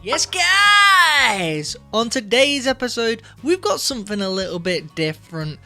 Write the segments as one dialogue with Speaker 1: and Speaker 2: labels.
Speaker 1: Yes guys! On today's episode, we've got something a little bit different.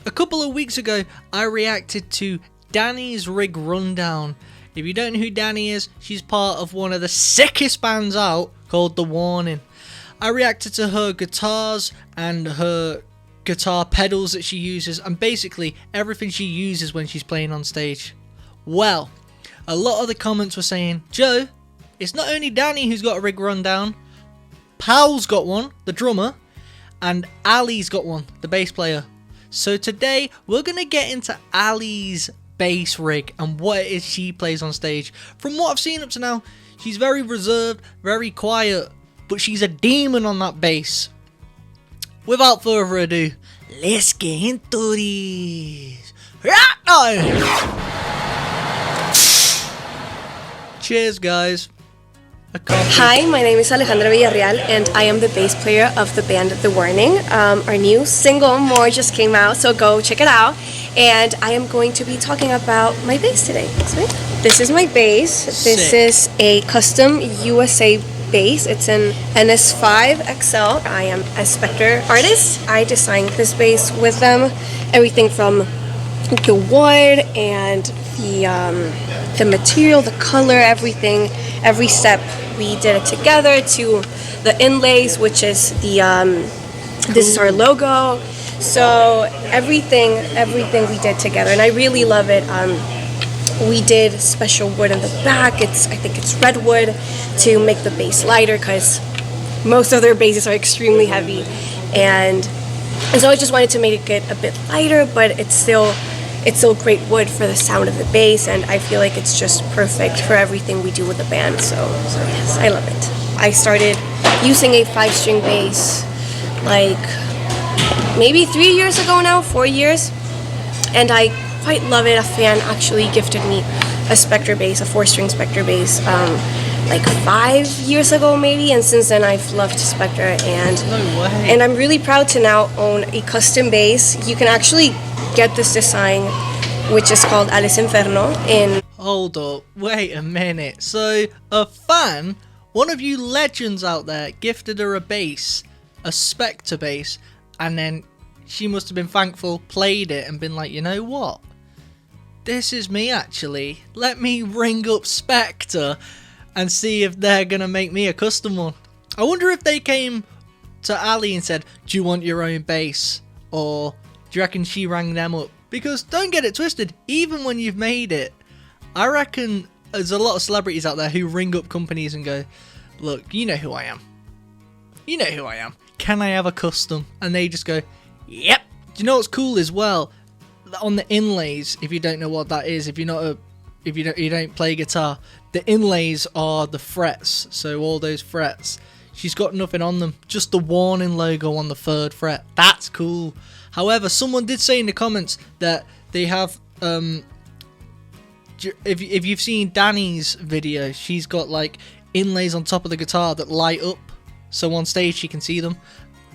Speaker 1: A couple of weeks ago, I reacted to Danny's Rig Rundown. If you don't know who Danny is, she's part of one of the sickest bands out called The Warning. I reacted to her guitars and her guitar pedals that she uses and basically everything she uses when she's playing on stage. Well, a lot of the comments were saying, Joe, it's not only Danny who's got a rig rundown, Pal's got one, the drummer, and Ali's got one, the bass player. So today we're going to get into Ali's bass rig and what it is she plays on stage. From what I've seen up to now, she's very reserved, very quiet, but she's a demon on that bass. Without further ado, let's get into this. Cheers guys.
Speaker 2: Hi, my name is Alejandra Villarreal and I am the bass player of the band The Warning. Our new single, More, just came out, so go check it out. And I am going to be talking about my bass today. So, this is my bass. This is a custom USA bass. It's an NS5 XL. I am a Spectre artist. I designed this bass with them. Everything from the wood and the material, the color, everything, every step. We did it together to the inlays, which is the this is our logo. So everything we did together, and I really love it. We did special wood in the back. I think it's redwood to make the bass lighter because most of their basses are extremely heavy, and so I just wanted to make it a bit lighter, but it's still great wood for the sound of the bass, and I feel like it's just perfect for everything we do with the band. So yes, I love it. I started using a 5-string bass like maybe 3 years ago now, 4 years, and I quite love it. A fan actually gifted me a Spectre bass, a 4-string Spectre bass, like 5 years ago maybe, and since then I've loved Spectre, and I'm really proud to now own a custom bass. You can actually get this design, which is called Alice Inferno.
Speaker 1: Hold up, wait a minute. So a fan, one of you legends out there, gifted her a bass, a Spectre bass, and then she must have been thankful, played it, and been like, you know what? This is me actually. Let me ring up Spectre and see if they're gonna make me a custom one. I wonder if they came to Ali and said, do you want your own bass? Or do you reckon she rang them up? Because don't get it twisted, even when you've made it, I reckon there's a lot of celebrities out there who ring up companies and go, look, you know who I am. You know who I am. Can I have a custom? And they just go, yep. Do you know what's cool as well? On the inlays, if you don't know what that is, if you don't play guitar, the inlays are the frets. So all those frets, she's got nothing on them, just the Warning logo on the 3rd fret. That's cool. However, someone did say in the comments that they have, if you've seen Danny's video, she's got like inlays on top of the guitar that light up, so on stage she can see them.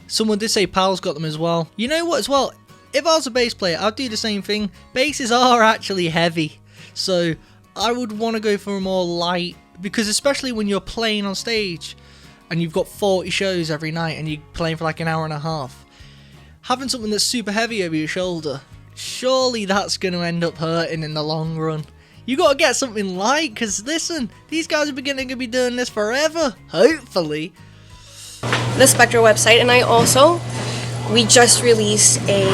Speaker 1: Someone did say Pal's got them as well. You know what as well? If I was a bass player, I'd do the same thing. Basses are actually heavy, so I would want to go for a more light, because especially when you're playing on stage and you've got 40 shows every night and you're playing for like an hour and a half, having something that's super heavy over your shoulder, surely that's going to end up hurting in the long run. You got to get something light, because listen, these guys are going to be doing this forever, hopefully.
Speaker 2: The Spectre website, and we just released a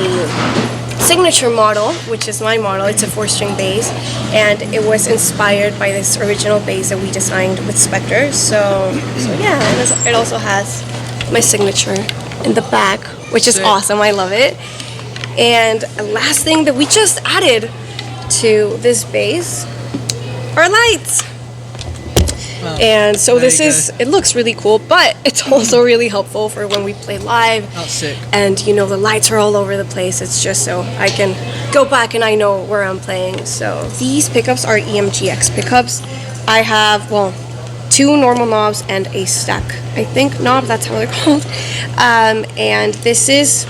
Speaker 2: signature model, which is my model. It's a 4-string bass, and it was inspired by this original bass that we designed with Spectre. So yeah, and it also has my signature in the back, which is awesome. I love it. And last thing that we just added to this bass are lights.
Speaker 1: Wow.
Speaker 2: And so it looks really cool, but it's also really helpful for when we play live.
Speaker 1: That's sick.
Speaker 2: And you know, the lights are all over the place. It's just so I can go back and I know where I'm playing. So these pickups are EMGX pickups. I have, well, 2 normal knobs and a stack, I think, knob. That's how they're called. And this is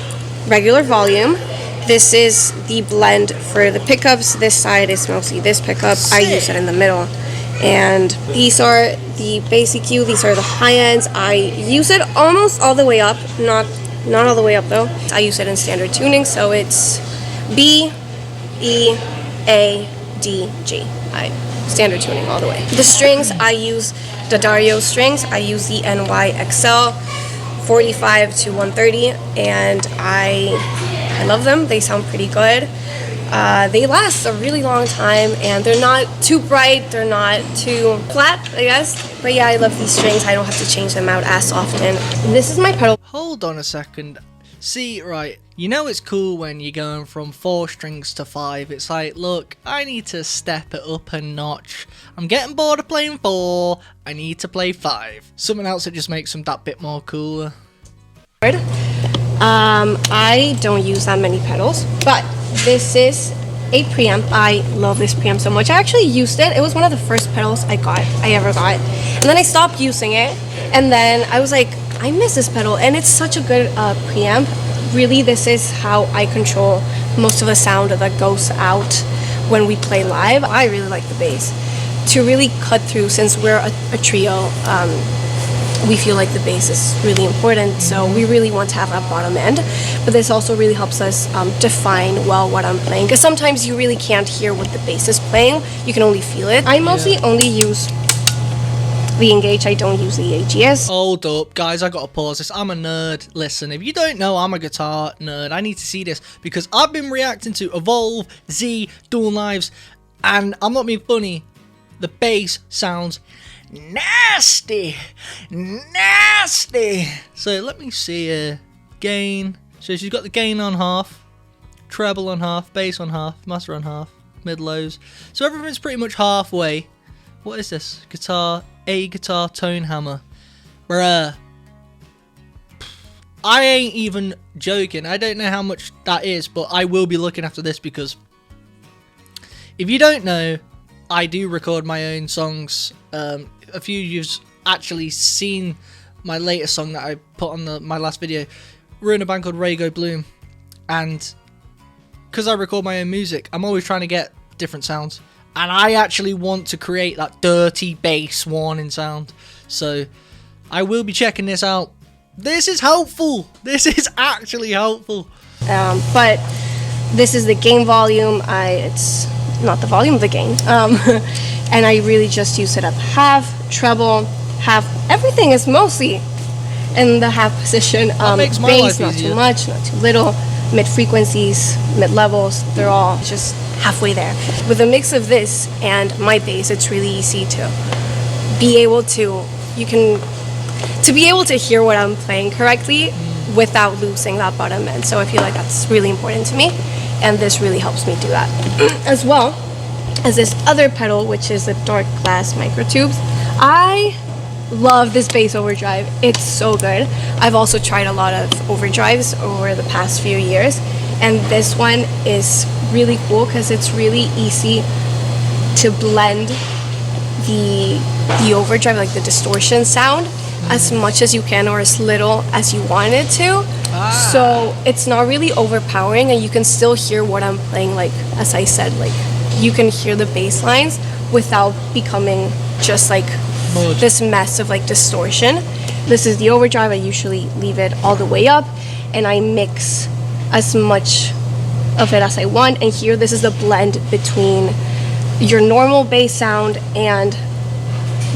Speaker 2: regular volume. This is the blend for the pickups. This side is mostly this pickup. I use it in the middle. And these are the bass EQ. These are the high ends. I use it almost all the way up, not all the way up though. I use it in standard tuning, so it's B, E, A, D, G. Standard tuning all the way. The strings, I use the Dario strings. I use the NYXL 45 to 130, and I love them. They sound pretty good. They last a really long time, and they're not too bright, they're not too flat, I guess. But yeah, I love these strings. I don't have to change them out as often. This is my pedal.
Speaker 1: Hold on a second. See, right, you know it's cool when you're going from 4 strings to 5. It's like, look, I need to step it up a notch. I'm getting bored of playing 4. I need to play 5. Something else that just makes them that bit more cooler.
Speaker 2: I don't use that many pedals, but this is a preamp. I love this preamp so much. I actually used it. It was one of the first pedals I ever got. And then I stopped using it. And then I was like, I miss this pedal. And it's such a good preamp. Really, this is how I control most of the sound that goes out when we play live. I really like the bass. To really cut through, since we're a trio, we feel like the bass is really important, so we really want to have that bottom end. But this also really helps us define well what I'm playing, because sometimes you really can't hear what the bass is playing. You can only feel it. I mostly only use the Engage. I don't use the AGS.
Speaker 1: Hold up, guys, I gotta pause this. I'm a nerd. Listen, if you don't know, I'm a guitar nerd. I need to see this, because I've been reacting to Evolve, Z, Dual Knives, and I'm not being funny, the bass sounds nasty. So let me see gain. So she's got the gain on half, treble on half, bass on half, master on half, mid lows. So everything's pretty much halfway. What is this? A guitar tone hammer. Bruh. I ain't even joking. I don't know how much that is, but I will be looking after this, because if you don't know, I do record my own songs. A few of you've actually seen my latest song that I put on my last video. We're in a band called Raygo Bloom, and because I record my own music, I'm always trying to get different sounds, and I actually want to create that dirty bass warning sound. So I will be checking this out. This is helpful. This is actually helpful.
Speaker 2: But this is the gain volume. It's not the volume of the gain. And I really just use it up half, treble, half. Everything is mostly in the half position.
Speaker 1: Makes my
Speaker 2: bass,
Speaker 1: life
Speaker 2: not
Speaker 1: easier.
Speaker 2: too much, not too little. Mid frequencies, mid levels, they're all just halfway there. With a mix of this and my bass, it's really easy to be able to hear what I'm playing correctly without losing that bottom end. So I feel like that's really important to me, and this really helps me do that. As well as this other pedal, which is the Dark Glass Microtubes. I love this bass overdrive. It's so good. I've also tried a lot of overdrives over the past few years, and this one is really cool because it's really easy to blend the overdrive, like the distortion sound, as much as you can or as little as you want it to. So it's not really overpowering, and you can still hear what I'm playing. Like, as I said, like, you can hear the bass lines without becoming just like this mess of like distortion. This is the overdrive. I usually leave it all the way up, and I mix as much of it as I want. And here, this is the blend between your normal bass sound and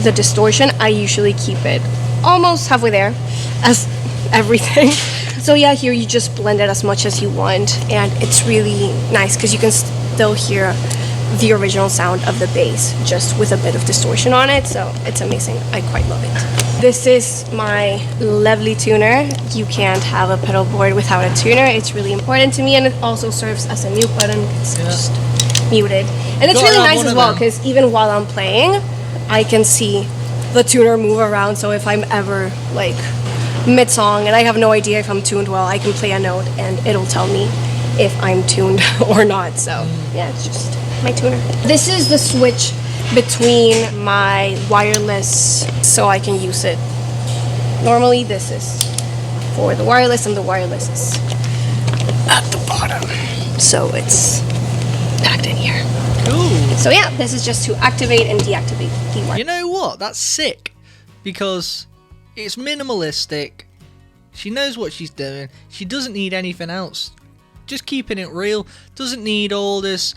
Speaker 2: the distortion. I usually keep it almost halfway there, as everything. So yeah, here you just blend it as much as you want, and it's really nice because you can still hear the original sound of the bass just with a bit of distortion on it. So it's amazing. I quite love it. This is my lovely tuner. You can't have a pedal board without a tuner. It's really important to me, and it also serves as a mute button. It's just muted, and it's really nice as well because even while I'm playing, I can see the tuner move around. So if I'm ever like mid-song and I have no idea if I'm tuned well, I can play a note and it'll tell me if I'm tuned or not. So yeah, it's just my tuner. This is the switch between my wireless, so I can use it. Normally this is for the wireless, and the wireless is at the bottom, so it's packed in here.
Speaker 1: Cool.
Speaker 2: So yeah, this is just to activate and deactivate the warning.
Speaker 1: You know what? That's sick. Because it's minimalistic. She knows what she's doing. She doesn't need anything else. Just keeping it real. Doesn't need all this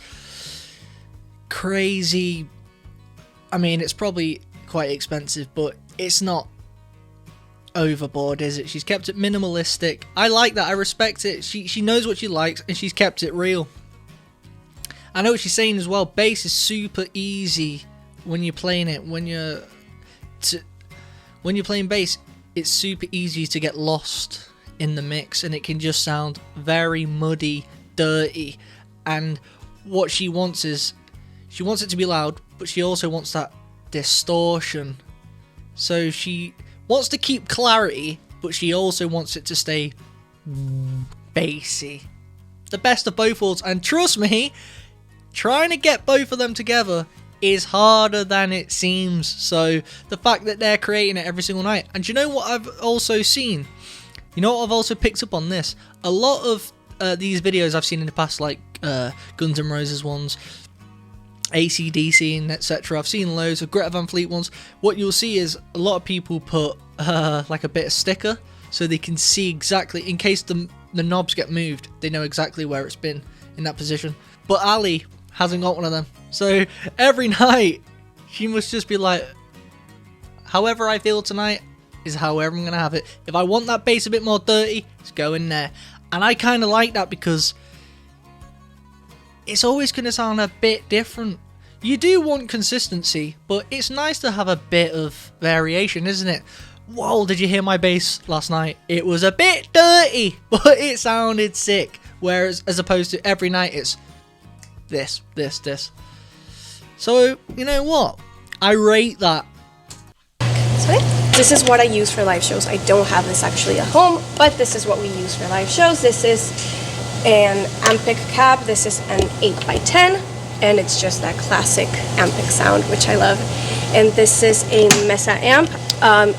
Speaker 1: crazy... I mean, it's probably quite expensive, but it's not overboard, is it? She's kept it minimalistic. I like that. I respect it. She knows what she likes, and she's kept it real. I know what she's saying as well. Bass is super easy when you're playing it. When you're playing bass, it's super easy to get lost in the mix, and it can just sound very muddy, dirty. And what she wants is, she wants it to be loud, but she also wants that distortion. So she wants to keep clarity, but she also wants it to stay bassy. The best of both worlds. And trust me, trying to get both of them together is harder than it seems. So the fact that they're creating it every single night. And do you know what I've also seen? You know what I've also picked up on this? A lot of these videos I've seen in the past, like Guns N' Roses ones, AC/DC and etc. I've seen loads of Greta Van Fleet ones. What you'll see is a lot of people put like a bit of sticker so they can see exactly, in case the knobs get moved, they know exactly where it's been in that position. But Ali hasn't got one of them. So every night she must just be like, however I feel tonight is however I'm going to have it. If I want that bass a bit more dirty, it's going there. And I kind of like that because it's always going to sound a bit different. You do want consistency, but it's nice to have a bit of variation, isn't it? Whoa, did you hear my bass last night? It was a bit dirty, but it sounded sick. Whereas, as opposed to every night, it's this. So, you know what? I rate that.
Speaker 2: So this is what I use for live shows. I don't have this actually at home, but this is what we use for live shows. This is an Ampic cab. This is an 8x10, and it's just that classic Ampic sound, which I love. And this is a Mesa amp.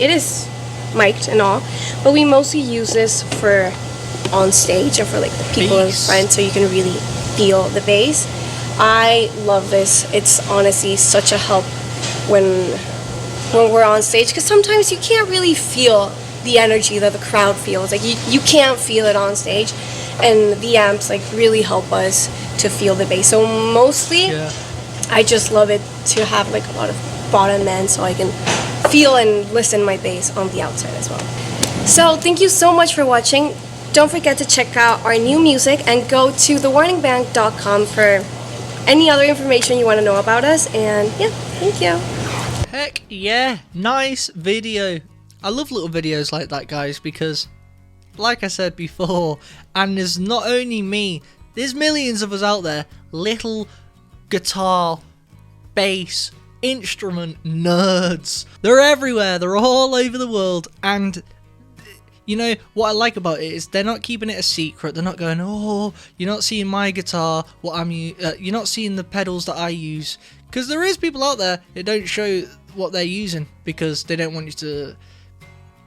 Speaker 2: It is mic'd and all, but we mostly use this for on stage and for like the people in front, so you can really feel the bass. I love this. It's honestly such a help when we're on stage, because sometimes you can't really feel the energy that the crowd feels. Like you can't feel it on stage, and the amps like really help us to feel the bass. So mostly I just love it to have like a lot of bottom end, so I can feel and listen my bass on the outside as well. So thank you so much for watching. Don't forget to check out our new music and go to thewarningbank.com for any other information you want to know about us. And yeah, thank you.
Speaker 1: Heck yeah, nice video. I love little videos like that, guys, because like I said before, and there's not only me, there's millions of us out there, little guitar, bass, instrument nerds. They're everywhere, they're all over the world, and you know what I like about it is they're not keeping it a secret. They're not going, oh, you're not seeing my guitar, you're not seeing the pedals that I use. Because there is people out there that don't show what they're using because they don't want you to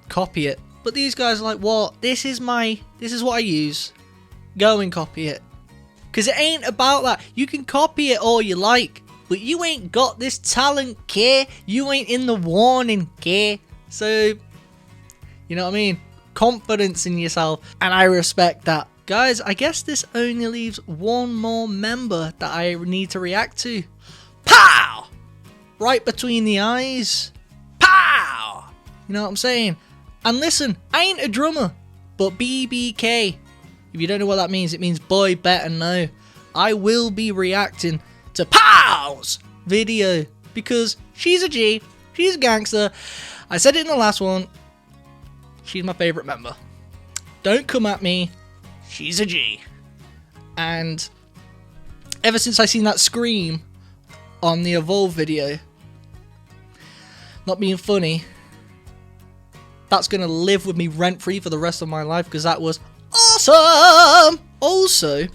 Speaker 1: copy it. But these guys are like, what? This is what I use. Go and copy it. Because it ain't about that. You can copy it all you like, but you ain't got this talent, kid. You ain't in the warning, kid. So, you know what I mean? Confidence in yourself, and I respect that. Guys, I guess this only leaves one more member that I need to react to. Pow! Right between the eyes. Pow! You know what I'm saying? And listen, I ain't a drummer, but BBK. If you don't know what that means, it means boy better know. I will be reacting to Pow's video because she's a G, she's a gangster. I said it in the last one. She's my favourite member. Don't come at me. She's a G. And ever since I seen that scream on the Evolve video, not being funny, that's going to live with me rent-free for the rest of my life because that was awesome! Also,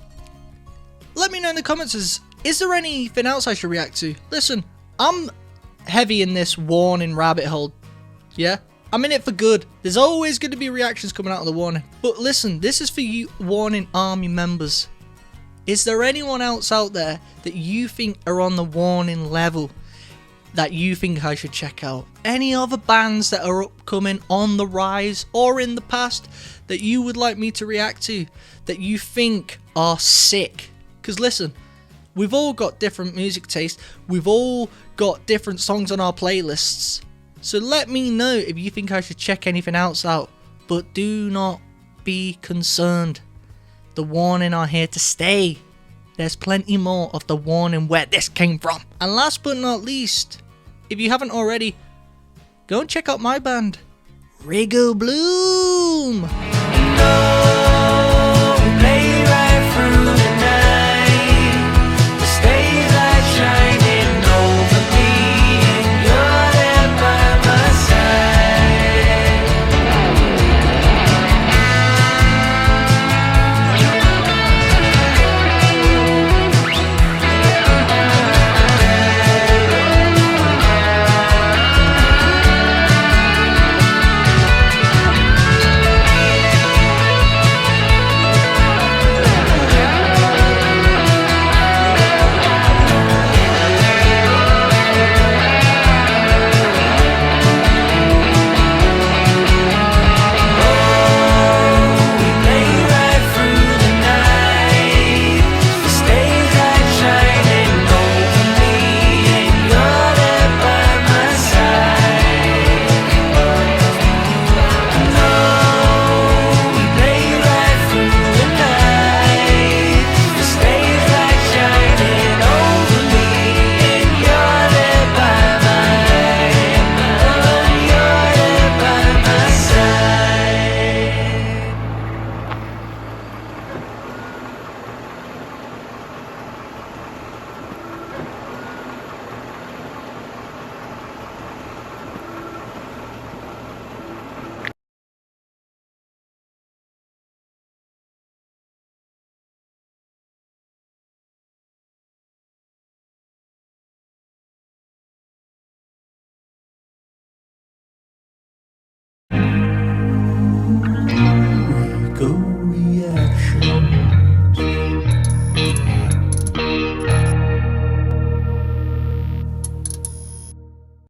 Speaker 1: let me know in the comments, is there anything else I should react to? Listen, I'm heavy in this warning rabbit hole, yeah? I'm in it for good. There's always going to be reactions coming out of the warning. But listen, this is for you warning army members. Is there anyone else out there that you think are on the warning level that you think I should check out? Any other bands that are upcoming, on the rise, or in the past that you would like me to react to, that you think are sick? Because listen, we've all got different music taste, we've all got different songs on our playlists, so let me know if you think I should check anything else out. But do not be concerned, the Warning are here to stay. There's plenty more of the Warning where this came from. And last but not least, if you haven't already, go and check out my band, Raygo Bloom. No.